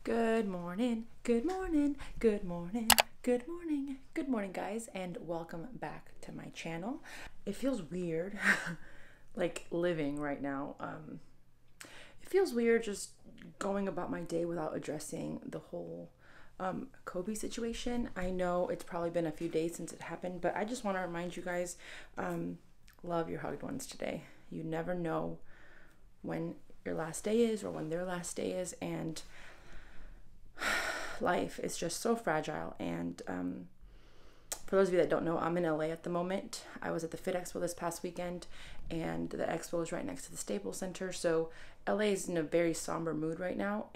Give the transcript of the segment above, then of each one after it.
Good morning, good morning, good morning, good morning, good morning, guys, and welcome back to my channel. It feels weird, like living right now. It feels weird just going about my day without addressing the whole Kobe situation. I know it's probably been a few days since it happened, but I just want to remind you guys, love your hugged ones today. You never know when your last day is or when their last day is, and life is just so fragile. And for those of you that don't know, I'm in LA at the moment. I was at the Fit Expo this past weekend, and the expo is right next to the Staples Center, so LA is in a very somber mood right now.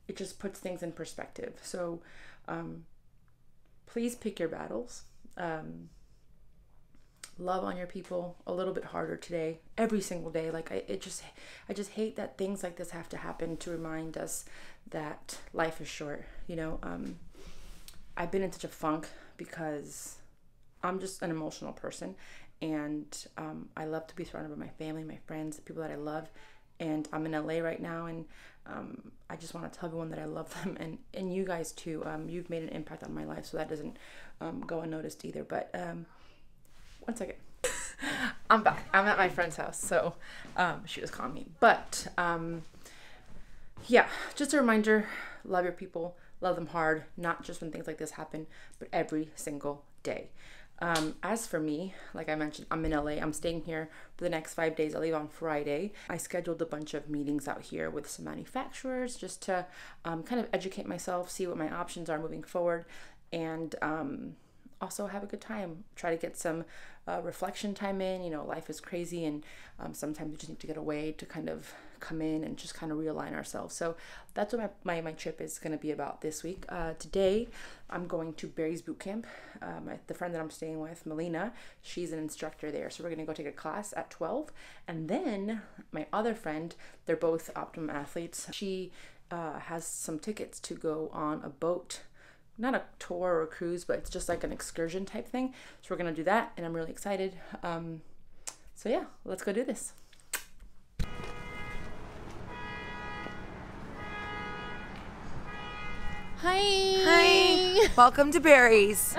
It just puts things in perspective. So please pick your battles. Love on your people a little bit harder today, every single day. Like I just hate that things like this have to happen to remind us that life is short. You know, I've been in such a funk because I'm just an emotional person, and I love to be surrounded by my family, my friends, the people that I love. And I'm in LA right now, and I just want to tell everyone that I love them, and you guys too. You've made an impact on my life, so that doesn't go unnoticed either. But one second. I'm back. I'm at my friend's house, so she was calling me. But yeah, just a reminder, love your people, love them hard, not just when things like this happen, but every single day. As for me, like I mentioned, I'm in LA. I'm staying here for the next 5 days. I leave on Friday. I scheduled a bunch of meetings out here with some manufacturers just to kind of educate myself, see what my options are moving forward, and also have a good time. Try to get some reflection time in. You know, life is crazy, and sometimes we just need to get away to kind of come in and just kind of realign ourselves. So that's what my trip is going to be about this week. Today I'm going to Barry's boot camp. The friend that I'm staying with, Melina, she's an instructor there, so we're going to go take a class at 12. And then my other friend, they're both Optimum athletes, she has some tickets to go on a boat, not a tour or a cruise, but it's just like an excursion type thing. So we're gonna do that, and I'm really excited. So yeah, let's go do this. Hi. Hi. Welcome to Barry's.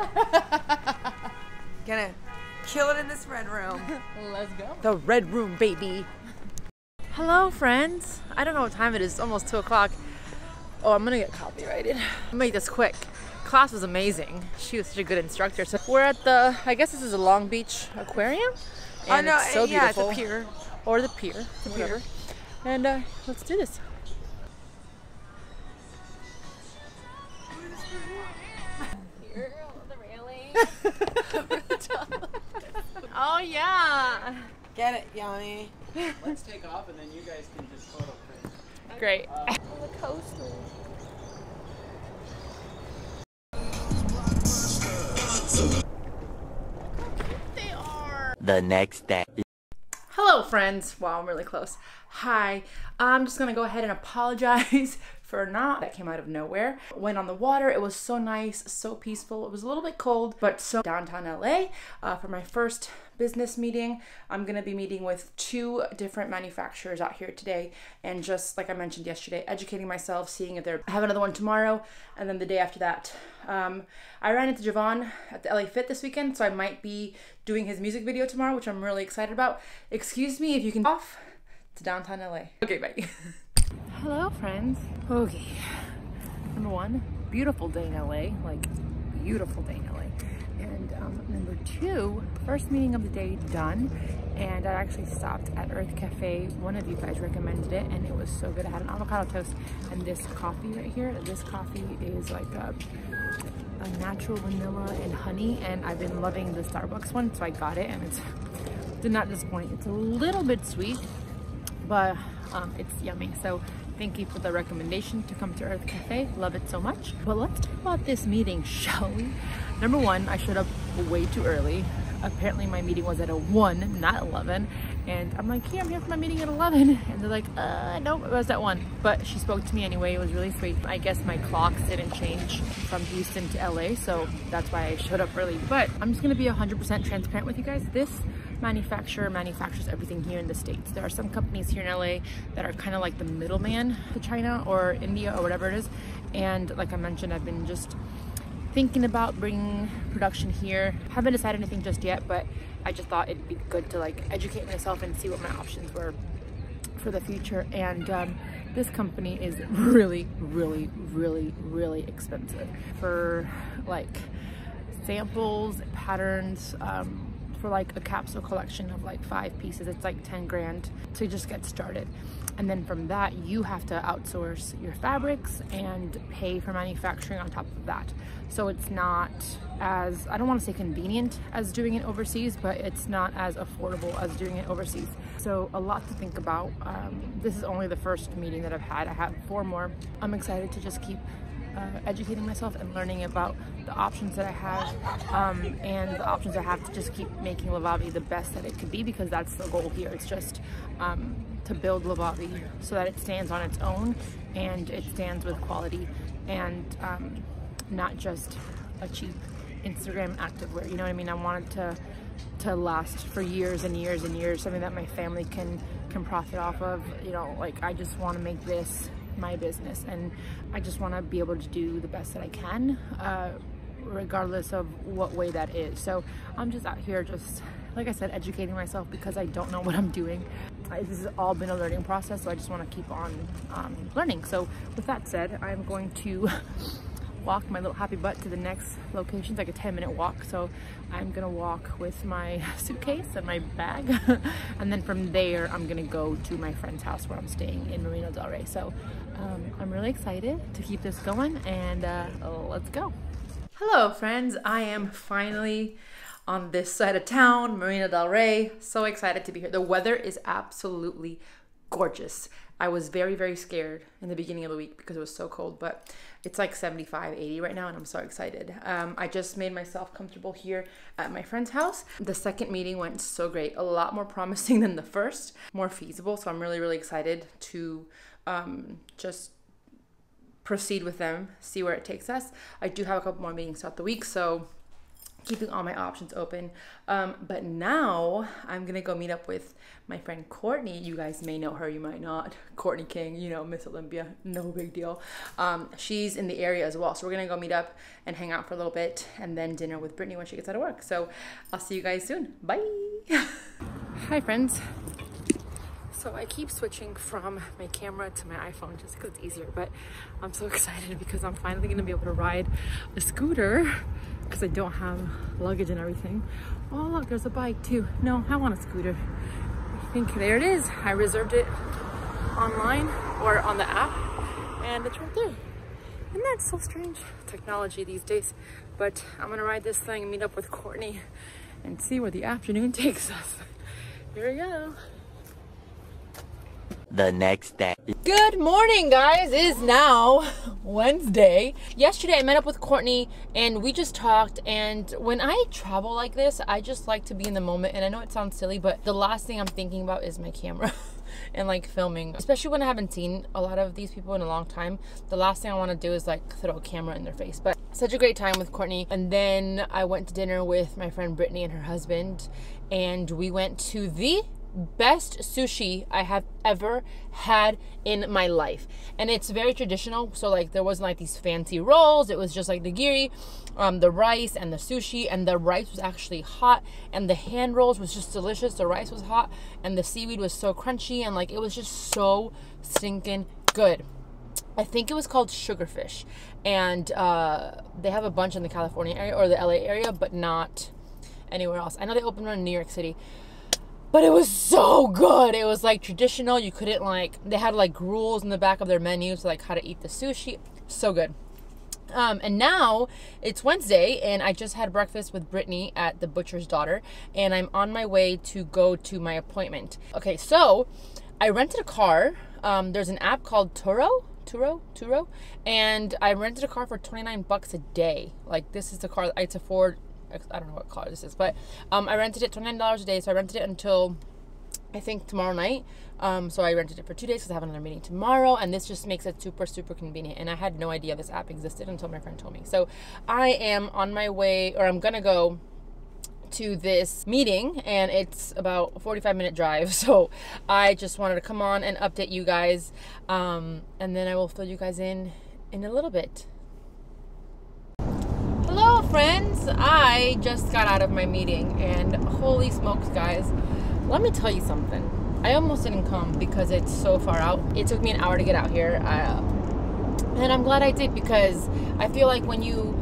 Gonna kill it in this red room. Let's go. The red room, baby. Hello, friends. I don't know what time it is. It's almost 2 o'clock. Oh, I'm gonna get copyrighted. I'll make this quick. Class was amazing. She was such a good instructor. So we're at the, I guess this is a Long Beach Aquarium. And no, it's so beautiful. Yeah, it's a pier. Or the pier. It's a pier. And let's do this. Here on the railing. Oh yeah. Get it, Yanni. Let's take off, and then you guys can just photo print. Great. The coaster. They are. The next day. Hello, friends. Wow, I'm really close. Hi. I'm just gonna go ahead and apologize for that came out of nowhere. Went on the water. It was so nice, so peaceful. It was a little bit cold, but so downtown LA for my first business meeting. I'm gonna be meeting with 2 different manufacturers out here today, and just like I mentioned yesterday, educating myself, seeing if I have another one tomorrow, and then the day after that. I ran into Javon at the LA Fit this weekend, so I might be doing his music video tomorrow, which I'm really excited about. Excuse me if you can off to downtown LA. Okay, bye. Hello, friends. Okay. Number 1, beautiful day in LA, like beautiful day in LA. And number 2, first meeting of the day done, and I actually stopped at Earth Cafe. One of you guys recommended it, and it was so good. I had an avocado toast and this coffee right here. This coffee is like a natural vanilla and honey, and I've been loving the Starbucks one, so I got it, and it did not disappoint. It's a little bit sweet, but it's yummy. So thank you for the recommendation to come to Earth Cafe. Love it so much. But let's talk about this meeting, shall we? Number 1, I showed up way too early. Apparently my meeting was at a 1, not 11. And I'm like, yeah, I'm here for my meeting at 11. And they're like, nope, it was at 1. But she spoke to me anyway. It was really sweet. I guess my clocks didn't change from Houston to LA, so that's why I showed up early. But I'm just gonna be 100% transparent with you guys. This manufacturer manufactures everything here in the States. There are some companies here in LA that are kind of like the middleman to China or India or whatever it is. And like I mentioned, I've been just thinking about bringing production here. Haven't decided anything just yet, but I just thought it'd be good to like educate myself and see what my options were for the future. And this company is really, really, really, really expensive for like samples, patterns, for like a capsule collection of like 5 pieces. It's like 10 grand to just get started. And then from that, you have to outsource your fabrics and pay for manufacturing on top of that. So it's not as, I don't want to say convenient as doing it overseas, but it's not as affordable as doing it overseas. So a lot to think about. This is only the first meeting that I've had. I have 4 more. I'm excited to just keep educating myself and learning about the options that I have, and the options I have to just keep making Lovavi the best that it could be, because that's the goal here. It's just to build Lovavi so that it stands on its own and it stands with quality, and not just a cheap Instagram activewear. You know what I mean? I want it to last for years and years and years, something that my family can profit off of. You know, like, I just want to make this my business, and I just want to be able to do the best that I can, regardless of what way that is. So I'm just out here, just like I said, educating myself, because I don't know what I'm doing. This has all been a learning process, so I just want to keep on learning. So with that said, I'm going to walk my little happy butt to the next location. It's like a 10-minute walk, so I'm gonna walk with my suitcase and my bag and then from there I'm gonna go to my friend's house where I'm staying in Marina del Rey. So I'm really excited to keep this going, and let's go. Hello friends, I am finally on this side of town, Marina del Rey. So excited to be here. The weather is absolutely gorgeous. I was very, very scared in the beginning of the week because it was so cold, but it's like 75, 80 right now, and I'm so excited. I just made myself comfortable here at my friend's house. The second meeting went so great, a lot more promising than the first, more feasible. So I'm really, really excited to just proceed with them, see where it takes us. I do have a couple more meetings throughout the week, so keeping all my options open. But now I'm gonna go meet up with my friend Courtney. You guys may know her, you might not. Courtney King, you know, Miss Olympia, no big deal. She's in the area as well, so we're gonna go meet up and hang out for a little bit, and then dinner with Brittany when she gets out of work. So I'll see you guys soon. Bye. Hi friends. So I keep switching from my camera to my iPhone just because it's easier, but I'm so excited because I'm finally gonna be able to ride a scooter because I don't have luggage and everything. Oh look, there's a bike too. No, I want a scooter. I think there it is. I reserved it online or on the app, and it's right there. Isn't that so strange? Technology these days. But I'm gonna ride this thing and meet up with Courtney and see where the afternoon takes us. Here we go. The next day. Good morning, guys. It is now Wednesday. Yesterday I met up with Courtney and we just talked, and when I travel like this, I just like to be in the moment. And I know it sounds silly, but the last thing I'm thinking about is my camera and like filming, especially when I haven't seen a lot of these people in a long time. The last thing I want to do is like throw a camera in their face. But such a great time with Courtney. And then I went to dinner with my friend Brittany and her husband, and we went to the best sushi I have ever had in my life. And it's very traditional, so like there wasn't like these fancy rolls. It was just like nigiri, the rice and the sushi, and the rice was actually hot, and the hand rolls was just delicious. The rice was hot and the seaweed was so crunchy, and like it was just so stinking good. I think it was called Sugarfish, and they have a bunch in the California area or the LA area, but not anywhere else. I know they opened one in New York City. But it was so good. It was like traditional. You couldn't like, they had like rules in the back of their menus, like how to eat the sushi. So good. And now it's Wednesday, and I just had breakfast with Brittany at the Butcher's Daughter, and I'm on my way to go to my appointment. Okay, so I rented a car. There's an app called Turo, and I rented a car for $29 a day. Like, this is the car it's a Ford I don't know what car this is, but I rented it $29 a day. So I rented it until I think tomorrow night. So I rented it for 2 days because I have another meeting tomorrow, and this just makes it super, super convenient. And I had no idea this app existed until my friend told me. So I am on my way, or I'm gonna go to this meeting, and it's about a 45-minute drive. So I just wanted to come on and update you guys, and then I will fill you guys in a little bit. Hello friends, I just got out of my meeting, and holy smokes guys, let me tell you something. I almost didn't come because it's so far out. It took me an hour to get out here, and I'm glad I did, because I feel like when you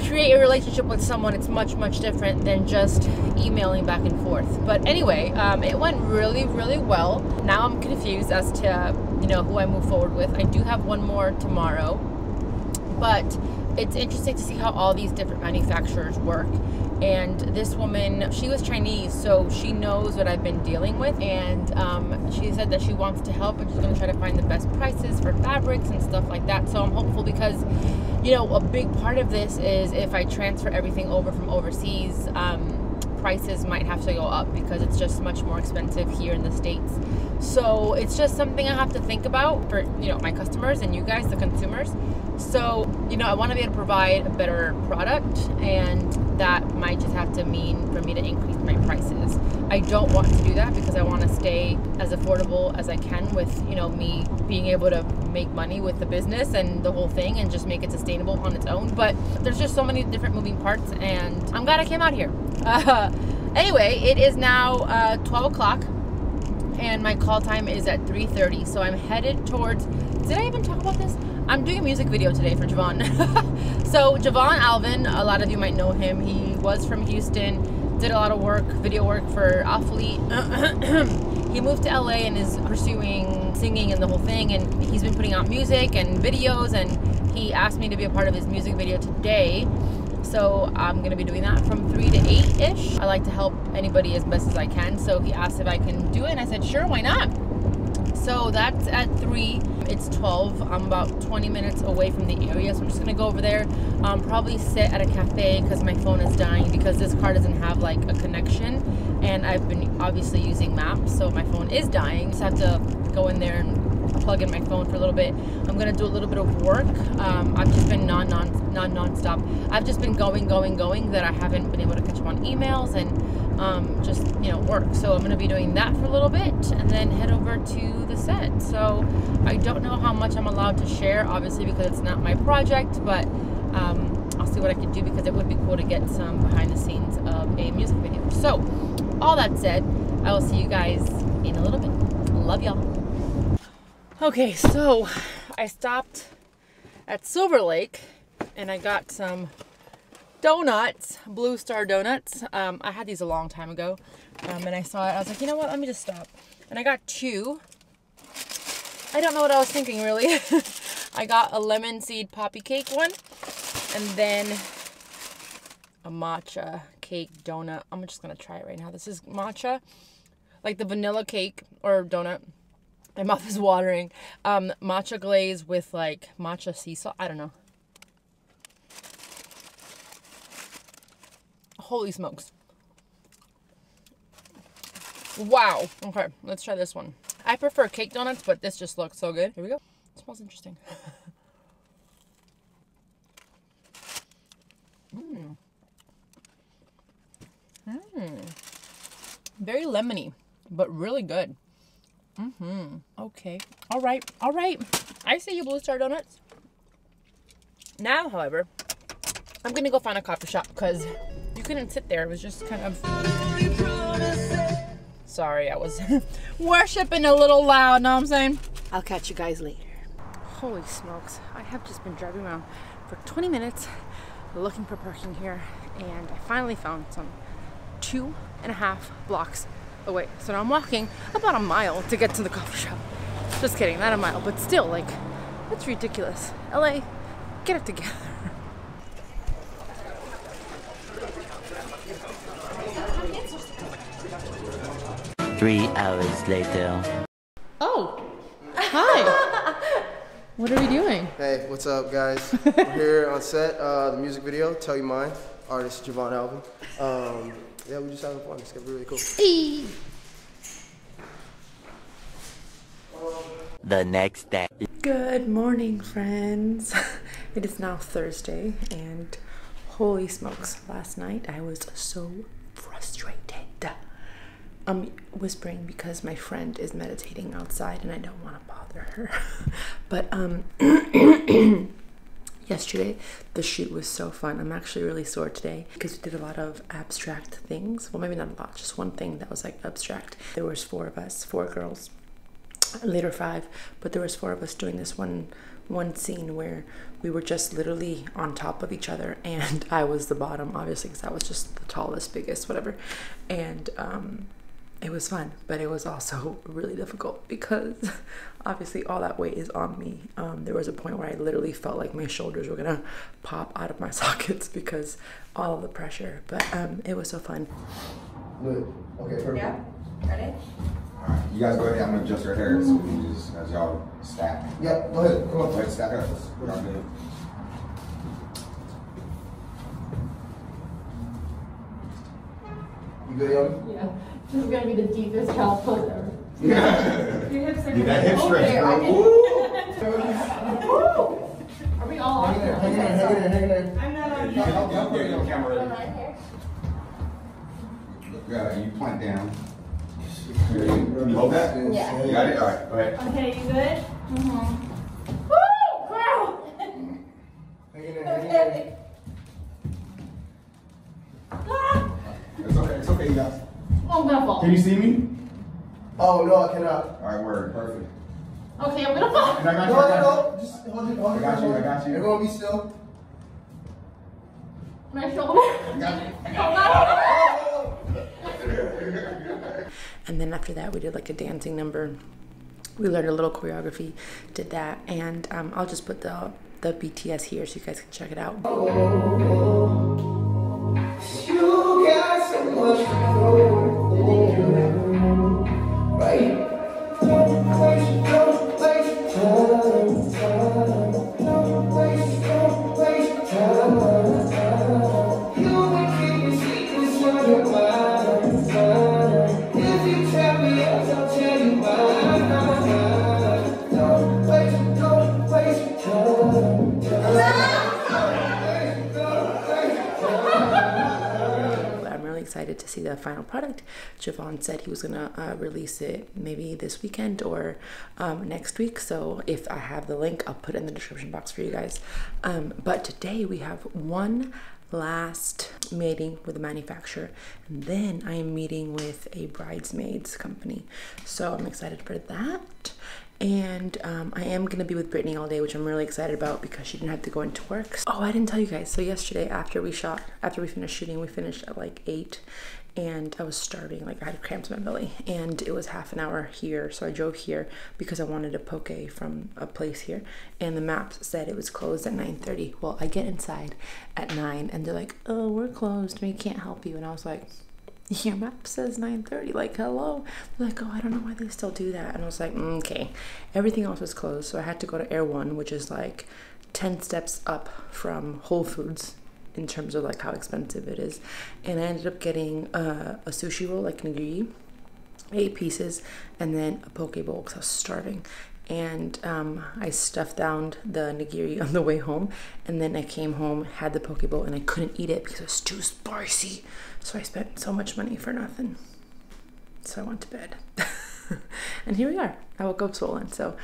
create a relationship with someone, it's much, much different than just emailing back and forth. But anyway, it went really, really well. Now I'm confused as to, you know, who I move forward with. I do have one more tomorrow, but it's interesting to see how all these different manufacturers work. And this woman, she was Chinese, so she knows what I've been dealing with, and she said that she wants to help, and she's going to try to find the best prices for fabrics and stuff like that. So I'm hopeful, because, you know, a big part of this is if I transfer everything over from overseas, prices might have to go up because it's just much more expensive here in the States. So it's just something I have to think about for, you know, my customers and you guys, the consumers. So, you know, I want to be able to provide a better product, and that might just have to mean for me to increase my prices. I don't want to do that because I want to stay as affordable as I can with, you know, me being able to make money with the business and the whole thing, and just make it sustainable on its own. But there's just so many different moving parts, and I'm glad I came out here. Anyway, it is now 12 o'clock, and my call time is at 3:30. So I'm headed towards, did I even talk about this? I'm doing a music video today for Javon. So Javon Alvin, a lot of you might know him. He was from Houston, did a lot of work, video work for Alphalete. He moved to LA and is pursuing singing and the whole thing, and he's been putting out music and videos, and he asked me to be a part of his music video today. So I'm going to be doing that from 3 to 8-ish. I like to help anybody as best as I can. So he asked if I can do it, and I said, sure, why not? So that's at 3. It's 12. I'm about 20 minutes away from the area. So I'm just going to go over there, probably sit at a cafe because my phone is dying, because this car doesn't have like a connection. And I've been obviously using maps, so my phone is dying. Just have to go in there and plug in my phone for a little bit. I'm gonna do a little bit of work. I've just been non-stop. I've just been going that I haven't been able to catch up on emails and just, you know, work. So I'm gonna be doing that for a little bit and then head over to the set. So I don't know how much I'm allowed to share, obviously, because it's not my project, but I'll see what I can do, because it would be cool to get some behind the scenes of a music video. So all that said, I will see you guys in a little bit. Love y'all. Okay, so I stopped at Silver Lake and I got some donuts, Blue Star donuts. I had these a long time ago, and I saw it. I was like, you know what? Let me just stop. And I got 2. I don't know what I was thinking, really. I got a lemon seed poppy cake one, and then a matcha cake donut. I'm just gonna try it right now. This is matcha, like the vanilla cake or donut. My mouth is watering. Matcha glaze with like matcha sea salt. I don't know. Holy smokes. Wow. Okay, let's try this one. I prefer cake donuts, but this just looks so good. Here we go. It smells interesting. Very lemony, but really good. Okay. All right. I see you, Blue Star Donuts. Now, however, I'm gonna go find a coffee shop because you couldn't sit there. It was just kind of... Sorry, I was worshiping a little loud, know what I'm saying? I'll catch you guys later. Holy smokes. I have just been driving around for 20 minutes looking for parking here, and I finally found some 2.5 blocks away. So now I'm walking about a mile to get to the coffee shop. Just kidding, not a mile, but still, like, that's ridiculous. LA, get it together. Three hours later. Oh, hi. What are we doing? Hey, what's up, guys? We're here on set, the music video, Tell You Mine. artist Javon Alvin. Yeah, we're just having fun. It's gonna be really cool. The next day. Good morning, friends. It is now Thursday, and holy smokes, last night I was so frustrated. I'm whispering because my friend is meditating outside and I don't want to bother her. But yesterday the shoot was so fun. I'm actually really sore today because we did a lot of abstract things. Well, maybe not a lot, just one thing that was like abstract. There was 4 of us, 4 girls, later 5, but there was 4 of us doing this one scene where we were just literally on top of each other, and I was the bottom, obviously, because I was just the tallest, biggest, whatever. And it was fun, but it was also really difficult because obviously all that weight is on me. There was a point where I literally felt like my shoulders were gonna pop out of my sockets because all of the pressure, but it was so fun. Good. Okay, perfect. Yeah. Ready? Alright, you guys go ahead. I'm gonna adjust your hair so we can just, as y'all stack. Yeah, go ahead. Come on. Go ahead, stack up. Y'all good. You good, Yogi? Yeah, this is gonna be the deepest child pose ever. Yeah. Your hips are Get that hip stretch, there. bro. Are we all on Hang in there, here? hang in there, hang in there, hang in there. I'm not on Y'all put it on camera ready. right here. Yeah, you plank down. Can you hold that? Yeah. You got it? Alright, go ahead. Okay, you good? Mm-hmm. Woo! Wow! Hang in there, hang in there. Okay. Ah! It's okay, you guys. Oh, I'm gonna fall. Can you see me? Oh, no, I cannot. Alright, word, perfect. Okay, I'm gonna fall. And I got No, you, I no, got no. Just hold it, I hold it. got you, I got you. Everyone be still. My shoulder. you. I got you. Oh, And then after that we did like a dancing number. We learned a little choreography, did that, and I'll just put the BTS here so you guys can check it out. You got so much right? Don't waste time. You will keep me secrets from your mind. If you tell me else, I'll tell you why. Don't waste I'm really excited to see the final product. Javon said he was gonna release it maybe this weekend or next week, so if I have the link I'll put it in the description box for you guys. But today we have one last meeting with the manufacturer, and then I am meeting with a bridesmaids company, so I'm excited for that. And I am gonna be with Brittany all day, which I'm really excited about because she didn't have to go into work. Oh, I didn't tell you guys. So yesterday after we finished shooting, we finished at like 8, and I was starving. Like I had cramps in my belly, and it was half an hour here, so I drove here because I wanted a poke from a place here, and the maps said it was closed at 9:30. Well, I get inside at 9 and they're like, oh, we're closed, we can't help you. And I was like, your map says 9:30, like hello. They're like, oh, I don't know why they still do that. And I was like, okay. Everything else was closed, so I had to go to Air One, which is like 10 steps up from Whole Foods in terms of like how expensive it is. And I ended up getting a sushi roll, like nigiri, 8 pieces, and then a poke bowl because I was starving. And I stuffed down the nigiri on the way home, and then I came home, had the poke bowl, and I couldn't eat it because it was too spicy. So I spent so much money for nothing. So I went to bed. And here we are. I woke up swollen. So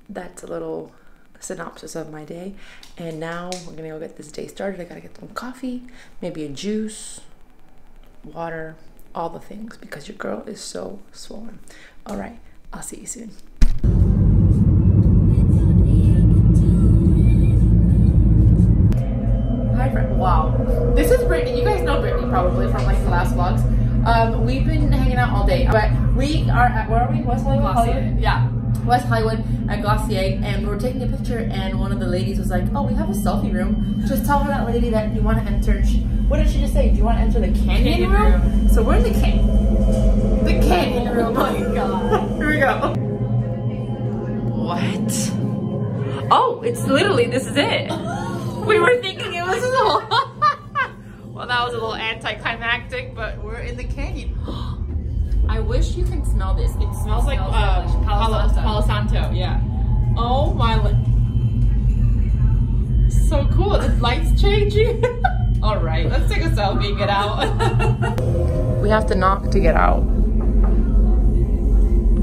that's a little synopsis of my day. And now we're gonna go get this day started. I gotta get some coffee, maybe a juice, water, all the things, because your girl is so swollen. All right, I'll see you soon. Hi, friend. Wow. This is Brittany. You guys know Brittany probably from like the last vlogs. We've been hanging out all day, but we are at, where are we? West Hollywood? Glossier. Yeah. West Hollywood at Glossier, and we were taking a picture, and one of the ladies was like, oh, we have a selfie room. Just tell her, that lady, that you want to enter. What did she just say? Do you want to enter the canyon room? So we're in the canyon room. Oh my god. Here we go. What? Oh, it's literally, this is it. We were thinking it was Well, that was a little anticlimactic, but we're in the canyon. I wish you can smell this. It smells like Palo Santo. Yeah. Oh my. So cool. The light's changing. All right, let's take a selfie and get out. We have to knock to get out.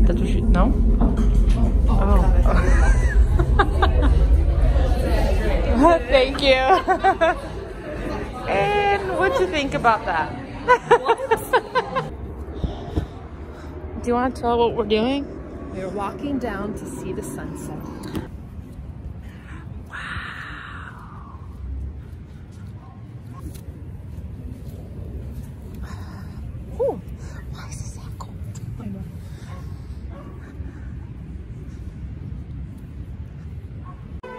That's what she, no? Oh. Thank you. And what'd you think about that? Do you want to tell what we're doing? We're walking down to see the sunset.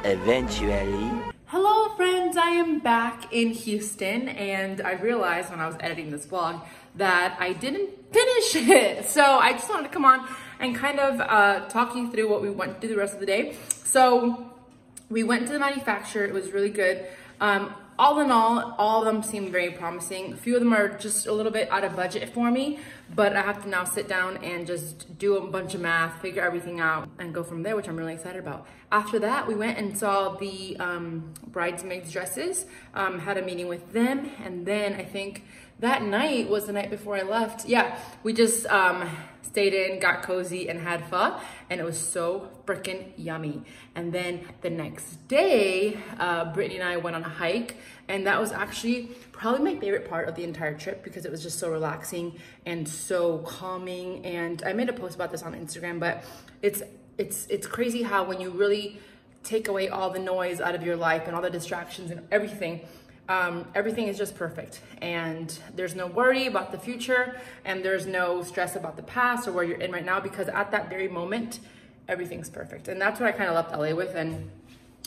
Eventually. Hello friends, I am back in Houston, and I realized when I was editing this vlog that I didn't finish it. So I just wanted to come on and kind of talk you through what we went to do the rest of the day. So we went to the manufacturer, it was really good. All in all of them seem very promising. A few of them are just a little bit out of budget for me, but I have to now sit down and just do a bunch of math, figure everything out, and go from there, which I'm really excited about. After that, we went and saw the bridesmaids' dresses, had a meeting with them, and then I think that night was the night before I left. Yeah, we just stayed in, got cozy, and had pho, and it was so freaking yummy. And then the next day, Brittany and I went on a hike, and that was actually probably my favorite part of the entire trip because it was just so relaxing and so calming. And I made a post about this on Instagram, but it's crazy how when you really take away all the noise out of your life and all the distractions and everything, everything is just perfect, and there's no worry about the future, and there's no stress about the past or where you're in right now, because at that very moment everything's perfect. And that's what I kind of left LA with, and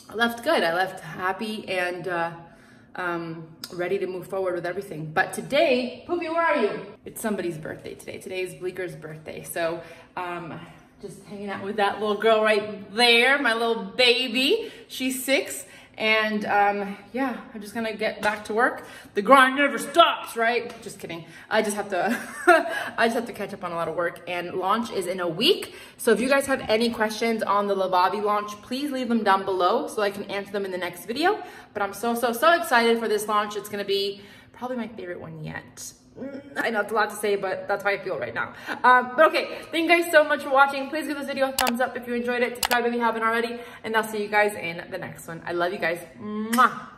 I left good. I left happy and ready to move forward with everything. But today, Poopy, where are you? It's somebody's birthday today. Today is Bleeker's birthday, so just hanging out with that little girl right there, my little baby. She's 6. And yeah, I'm just gonna get back to work. The grind never stops, right? Just kidding. I just have to catch up on a lot of work, and launch is in a week. So if you guys have any questions on the Lavavi launch, please leave them down below so I can answer them in the next video. But I'm so excited for this launch. It's gonna be probably my favorite one yet. I know it's a lot to say, but that's how I feel right now. But okay, thank you guys so much for watching. Please give this video a thumbs up if you enjoyed it. Subscribe if you haven't already, and I'll see you guys in the next one. I love you guys. Mwah.